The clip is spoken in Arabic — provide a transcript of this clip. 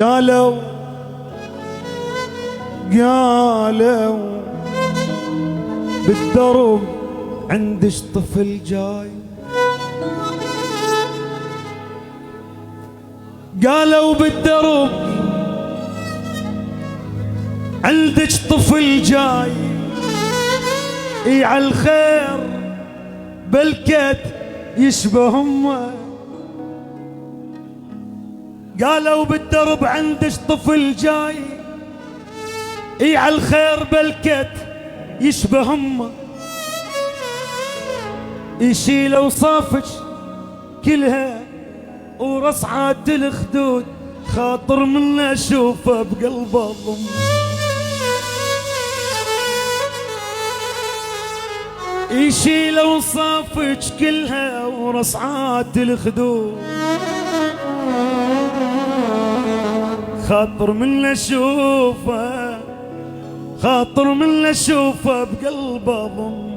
قالوا بالدرب عندش طفل جاي، قالوا بالدرب عندك طفل جاي، اي عالخير بلكت يشبه امه. قالوا بالدرب عندك طفل جاي، اي عالخير بلكت يشبه امه، يشيل اوصافك كلها ورصعات الخدود، خاطر من اشوفه بقلب الضم. يشيل اوصافك كلها ورصعات الخدود، خاطر من اشوفه بقلب ضم.